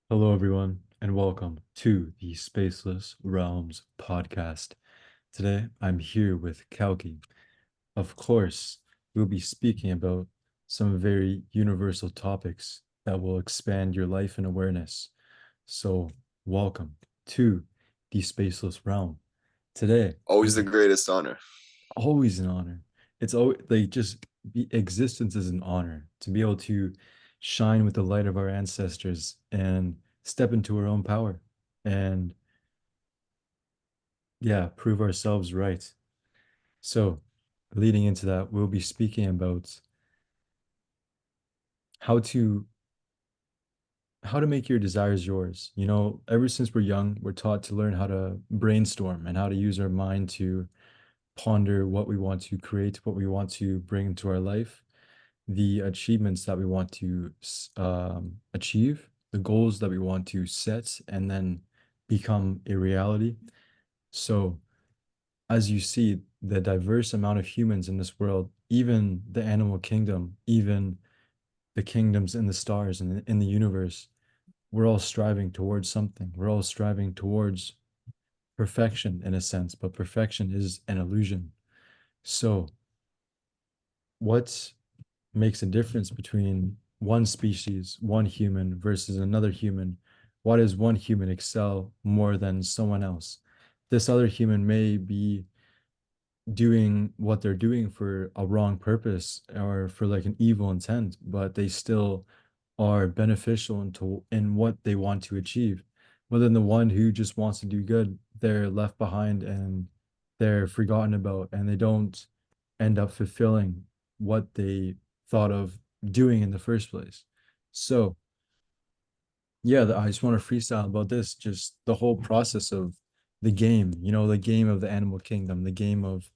Hello, everyone, and welcome to the Spaceless Realms Podcast. Today, I'm here with Kalki. Of course, we'll be speaking about some very universal topics that will expand your life and awareness. So, welcome to the Spaceless Realm. Today, Always the we greatest honor. always an honor. It's always like existence is an honor to be able to shine with the light of our ancestors and step into our own power and yeah, prove ourselves right. So, leading into that, we'll be speaking about how to how to make your desires yours. You know, ever since we're young, we're taught to learn how to brainstorm and how to use our mind to ponder what we want to create, what we want to bring into our life, the achievements that we want to achieve, the goals that we want to set, and then become a reality. So, as you see, the diverse amount of humans in this world, even the animal kingdom, even the kingdoms in the stars and in the universe, we're all striving towards something. We're all striving towards perfection in a sense, but perfection is an illusion. So, what makes a difference between one species, one human versus another human? Why does one human excel more than someone else? This other human may be doing what they're doing for a wrong purpose or for like an evil intent, but they still are beneficial in what they want to achieve. But then the one who just wants to do good, they're left behind and they're forgotten about and they don't end up fulfilling what they thought of doing in the first place. So yeah, I just want to freestyle about this, just the whole process of the game, you know, the game of the animal kingdom, the game of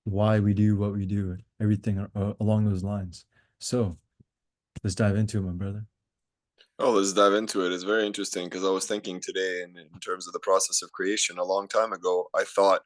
why we do what we do, everything along those lines. So let's dive into it, my brother. Oh, let's dive into it. It's very interesting because I was thinking today in terms of the process of creation. A long time ago, I thought,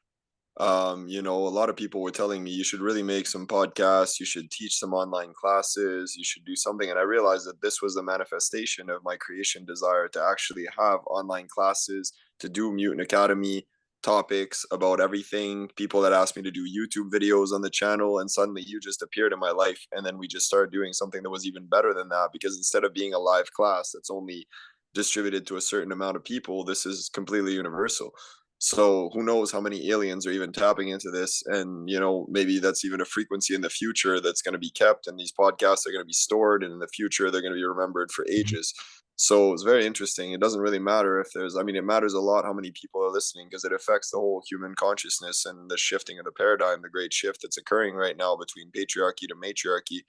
a lot of people were telling me you should really make some podcasts, you should teach some online classes, you should do something. And I realized that this was the manifestation of my creation desire to actually have online classes, to do Mutant Academy topics about everything, people that asked me to do YouTube videos on the channel, and suddenly you just appeared in my life. And then we just started doing something that was even better than that, because instead of being a live class that's only distributed to a certain amount of people, this is completely universal. So who knows how many aliens are even tapping into this? And, maybe that's even a frequency in the future that's going to be kept. And these podcasts are going to be stored. And in the future, they're going to be remembered for Mhm. ages. So it's very interesting. It doesn't really matter if it matters a lot how many people are listening, because it affects the whole human consciousness and the shifting of the paradigm, the great shift that's occurring right now between patriarchy to matriarchy,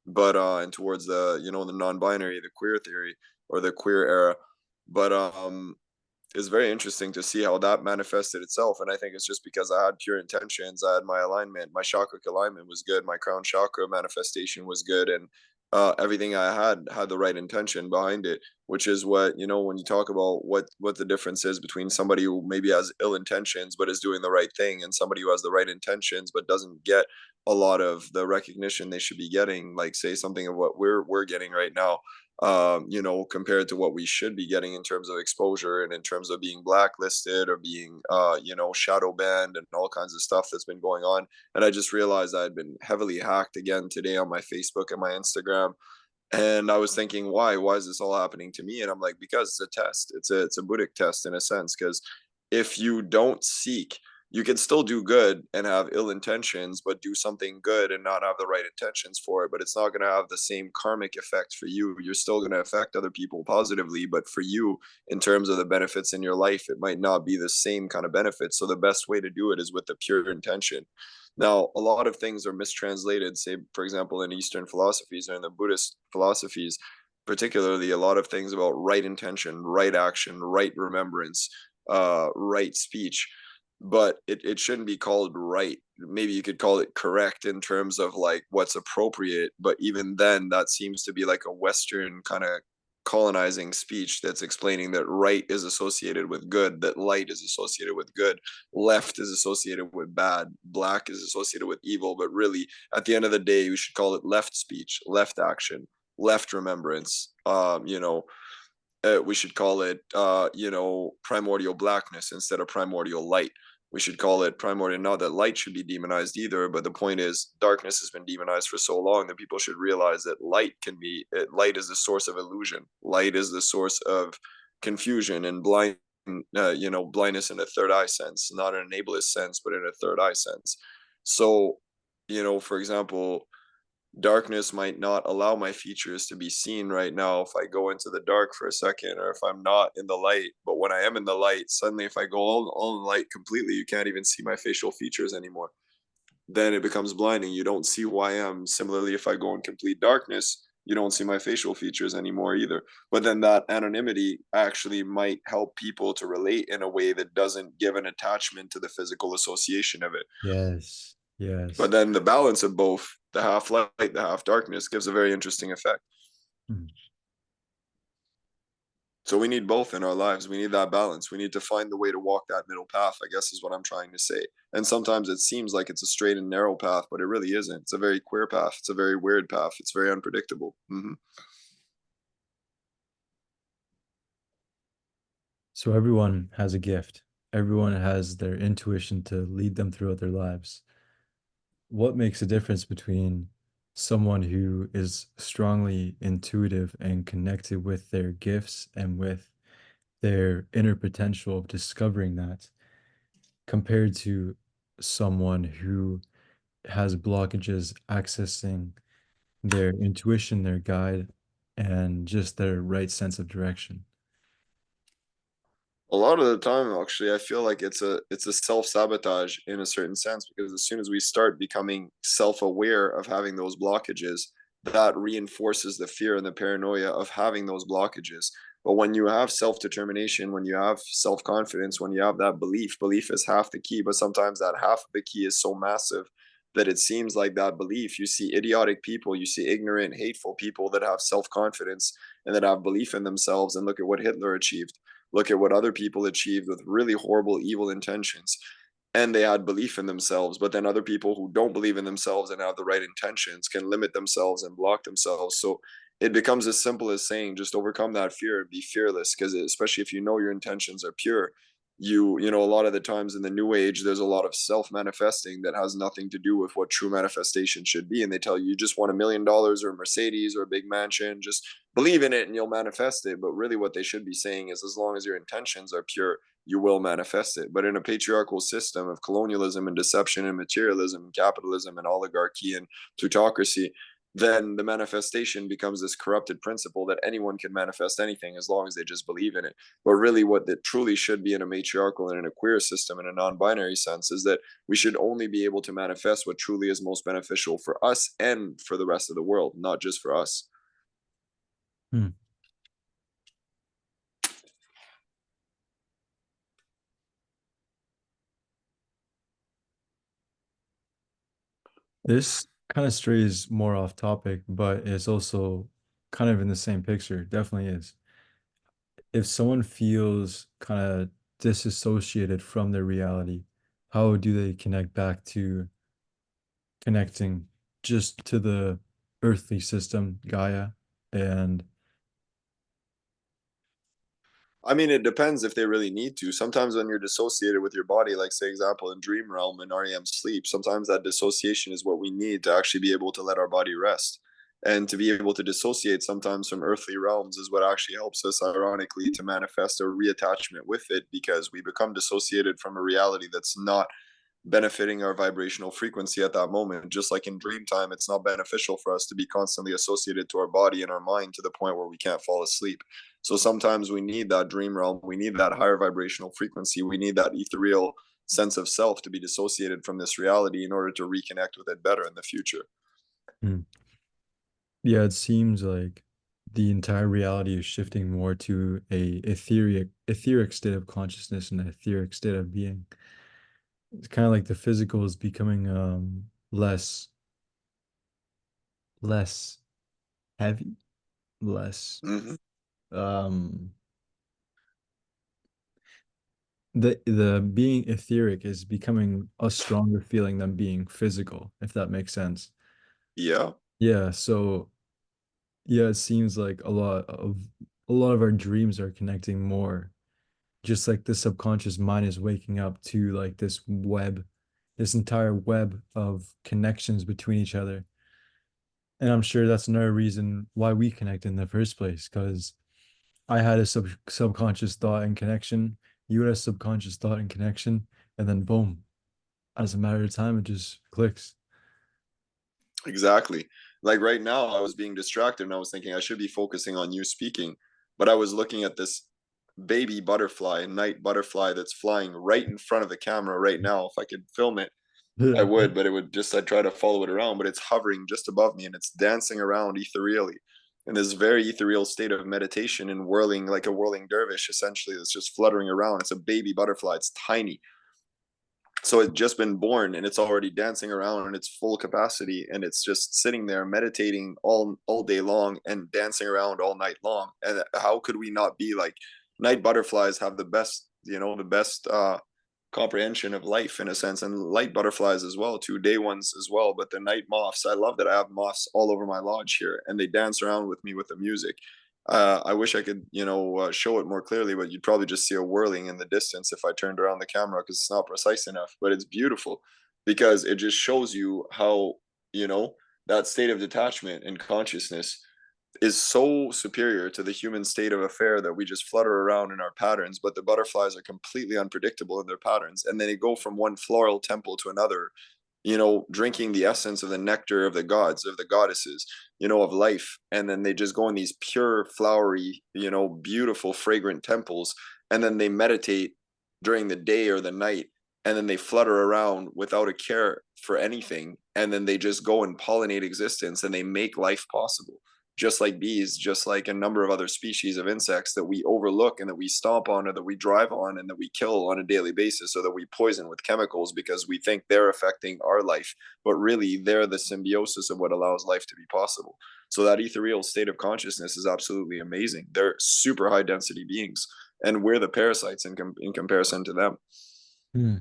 but, and towards the non binary, the queer theory or the queer era. But, it's very interesting to see how that manifested itself. And I think it's just because I had pure intentions. I had my alignment, my chakra alignment was good, my crown chakra manifestation was good, and everything I had the right intention behind it. Which is what, when you talk about what the difference is between somebody who maybe has ill intentions but is doing the right thing, and somebody who has the right intentions but doesn't get a lot of the recognition they should be getting, like say something of what we're getting right now, compared to what we should be getting in terms of exposure and in terms of being blacklisted or being, shadow banned and all kinds of stuff that's been going on. And I just realized I had been heavily hacked again today on my Facebook and my Instagram. And I was thinking, why? Why is this all happening to me? And I'm like, because it's a test. It's a Buddhic test in a sense. Because if you don't seek, you can still do good and have ill intentions, but do something good and not have the right intentions for it. But it's not going to have the same karmic effect for you. You're still going to affect other people positively, but for you, in terms of the benefits in your life, it might not be the same kind of benefits. So the best way to do it is with the pure intention. Now, a lot of things are mistranslated, say, for example, in Eastern philosophies or in the Buddhist philosophies, particularly a lot of things about right intention, right action, right remembrance, right speech. But it shouldn't be called right. Maybe you could call it correct in terms of like what's appropriate. But even then, that seems to be like a Western kind of colonizing speech that's explaining that right is associated with good, that light is associated with good, left is associated with bad, black is associated with evil. But really, at the end of the day, we should call it left speech, left action, left remembrance. we should call it, primordial blackness instead of primordial light. We should call it primordial. Not that light should be demonized either, but the point is, darkness has been demonized for so long that people should realize that light is the source of illusion. Light is the source of confusion and blindness in a third eye sense, not an ableist sense, but in a third eye sense. So, for example, darkness might not allow my features to be seen right now if I go into the dark for a second, or if I'm not in the light. But when I am in the light, suddenly if I go all in light completely, you can't even see my facial features anymore. Then it becomes blinding. You don't see who I am. Similarly, if I go in complete darkness, you don't see my facial features anymore either. But then that anonymity actually might help people to relate in a way that doesn't give an attachment to the physical association of it. Yes. But Yes. then the balance of both, the half light, the half darkness, gives a very interesting effect. Mm. So we need both in our lives. We need that balance. We need to find the way to walk that middle path, I guess is what I'm trying to say. And sometimes it seems like it's a straight and narrow path, but it really isn't. It's a very queer path. It's a very weird path. It's very unpredictable. So everyone has a gift. Everyone has their intuition to lead them throughout their lives. What makes a difference between someone who is strongly intuitive and connected with their gifts and with their inner potential of discovering that, compared to someone who has blockages accessing their intuition, their guide, and just their right sense of direction? A lot of the time, actually, I feel like it's a self-sabotage in a certain sense, because as soon as we start becoming self-aware of having those blockages, that reinforces the fear and the paranoia of having those blockages. But when you have self-determination, when you have self-confidence, when you have that belief is half the key, but sometimes that half of the key is so massive that it seems like that belief, you see idiotic people, you see ignorant, hateful people that have self-confidence and that have belief in themselves. And look at what Hitler achieved. Look at what other people achieved with really horrible, evil intentions. And they had belief in themselves. But then other people who don't believe in themselves and have the right intentions can limit themselves and block themselves. So it becomes as simple as saying, just overcome that fear and be fearless. Because especially if you know your intentions are pure, a lot of the times in the new age, there's a lot of self manifesting that has nothing to do with what true manifestation should be. And they tell you, you just want $1 million or a Mercedes or a big mansion, just believe in it and you'll manifest it. But really, what they should be saying is, as long as your intentions are pure, you will manifest it. But in a patriarchal system of colonialism and deception and materialism and capitalism and oligarchy and plutocracy, then the manifestation becomes this corrupted principle that anyone can manifest anything as long as they just believe in it. But really, what it truly should be in a matriarchal and in a queer system, in a non binary sense, is that we should only be able to manifest what truly is most beneficial for us and for the rest of the world, not just for us. Hmm. This kind of strays more off topic, but it's also kind of in the same picture. Definitely is. If someone feels kind of disassociated from their reality, how do they connect back to connecting just to the earthly system, Gaia? And I mean, it depends if they really need to. Sometimes when you're dissociated with your body, like say example in Dream Realm and REM sleep, sometimes that dissociation is what we need to actually be able to let our body rest. And to be able to dissociate sometimes from earthly realms is what actually helps us, ironically, to manifest a reattachment with it, because we become dissociated from a reality that's not benefiting our vibrational frequency at that moment. Just like in dream time, it's not beneficial for us to be constantly associated to our body and our mind to the point where we can't fall asleep. So sometimes we need that dream realm, we need that higher vibrational frequency, we need that ethereal sense of self to be dissociated from this reality in order to reconnect with it better in the future. hmm, yeah, it seems like the entire reality is shifting more to a etheric state of consciousness and an etheric state of being. It's kind of like the physical is becoming less heavy, less Mm-hmm. um the being etheric is becoming a stronger feeling than being physical, if that makes sense. Yeah. Yeah, so yeah, it seems like a lot of a lot of our dreams are connecting more, just like the subconscious mind is waking up to like this web, this entire web of connections between each other. And I'm sure that's another reason why we connect in the first place, because I had a subconscious thought and connection, you had a subconscious thought and connection, and then boom, as a matter of time, it just clicks. Exactly. Like right now, I was being distracted and I was thinking I should be focusing on you speaking, but I was looking at this baby butterfly, night butterfly that's flying right in front of the camera right now. If I could film it, I would, but it would just, I'd try to follow it around, but it's hovering just above me and it's dancing around ethereally in this very ethereal state of meditation and whirling like a whirling dervish, essentially, that's just fluttering around. It's a baby butterfly, it's tiny. So it's just been born and it's already dancing around in its full capacity and it's just sitting there meditating all day long and dancing around all night long. And how could we not be like, night butterflies have the best, the best comprehension of life in a sense, and light butterflies as well too, day ones as well. But the night moths, I love that I have moths all over my lodge here and they dance around with me with the music. I wish I could, show it more clearly, but you'd probably just see a whirling in the distance if I turned around the camera because it's not precise enough. But it's beautiful because it just shows you how, you know, that state of detachment and consciousness is so superior to the human state of affair that we just flutter around in our patterns. But the butterflies are completely unpredictable in their patterns. And then they go from one floral temple to another, drinking the essence of the nectar of the gods, of the goddesses, of life. And then they just go in these pure, flowery, beautiful, fragrant temples. And then they meditate during the day or the night. And then they flutter around without a care for anything. And then they just go and pollinate existence and they make life possible, just like bees, just like a number of other species of insects that we overlook and that we stomp on or that we drive on and that we kill on a daily basis or that we poison with chemicals because we think they're affecting our life. But really, they're the symbiosis of what allows life to be possible. So that ethereal state of consciousness is absolutely amazing. They're super high density beings, and we're the parasites in comparison to them. Hmm.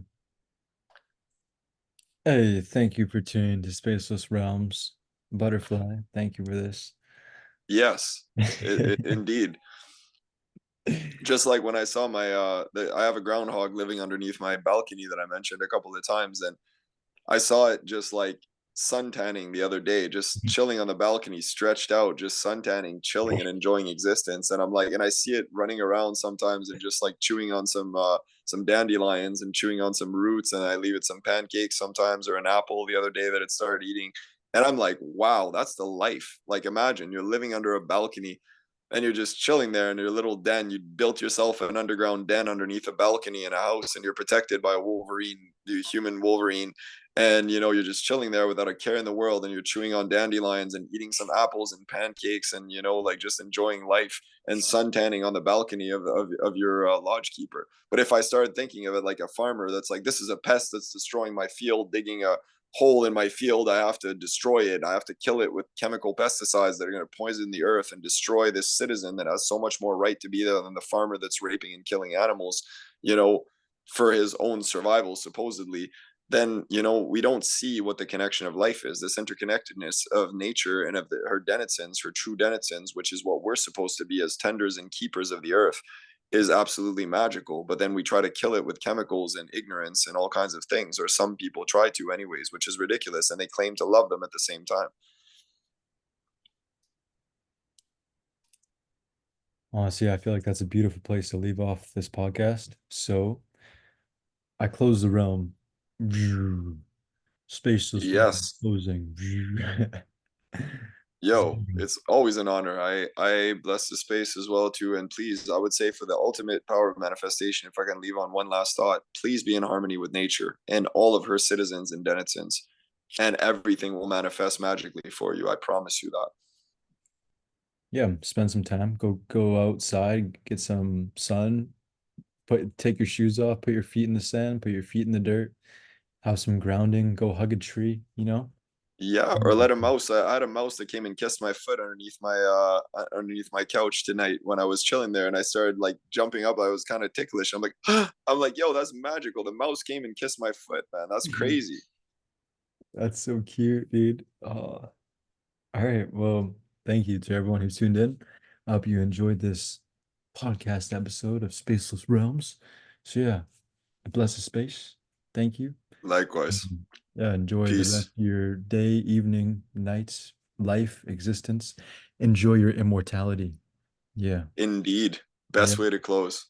Hey, thank you for tuning to Spaceless Realms. Butterfly, thank you for this. Yes, indeed. Just like when I saw I have a groundhog living underneath my balcony that I mentioned a couple of times, and I saw it just like sun tanning the other day, just chilling on the balcony, stretched out, just sun tanning, chilling and enjoying existence. And I'm like, and I see it running around sometimes and just like chewing on some dandelions and chewing on some roots, and I leave it some pancakes sometimes or an apple the other day that it started eating. And I'm like, wow, that's the life. Like imagine you're living under a balcony and you're just chilling there in your little den. You built yourself an underground den underneath a balcony in a house, and you're protected by a Wolverine, the human Wolverine. And you're just chilling there without a care in the world, and you're chewing on dandelions and eating some apples and pancakes, and like just enjoying life and sun tanning on the balcony of your lodge keeper. But if I started thinking of it like a farmer that's like, this is a pest that's destroying my field, digging a hole in my field, I have to destroy it, I have to kill it with chemical pesticides that are going to poison the earth and destroy this citizen that has so much more right to be there than the farmer that's raping and killing animals, you know for his own survival supposedly. Then we don't see what the connection of life is, this interconnectedness of nature and of her denizens, her true denizens, which is what we're supposed to be as tenders and keepers of the earth, is absolutely magical. But then we try to kill it with chemicals and ignorance and all kinds of things, or some people try to anyways, which is ridiculous, and they claim to love them at the same time. Honestly, I feel like that's a beautiful place to leave off this podcast. So I close the realm. Spaceless realm Yes. closing. Yo, it's always an honor. I bless the space as well too, and please, I would say for the ultimate power of manifestation, if I can leave on one last thought, please be in harmony with nature and all of her citizens and denizens, and everything will manifest magically for you. I promise you that. Yeah, spend some time. Go outside, get some sun, take your shoes off, put your feet in the sand, put your feet in the dirt, have some grounding, go hug a tree, you know? Yeah, or let a mouse. I had a mouse that came and kissed my foot underneath my couch tonight when I was chilling there, and I started like jumping up. I was kind of ticklish. I'm like, I'm like, yo, that's magical. The mouse came and kissed my foot, man. That's crazy. That's so cute, dude. All right. Well, thank you to everyone who tuned in. I hope you enjoyed this podcast episode of Spaceless Realms. So yeah, bless the space. Thank you. Likewise. Mhm. Yeah, enjoy the rest Peace. of your day, evening, nights, life, existence. Enjoy your immortality. Yeah. Indeed. Yeah. Best way to close.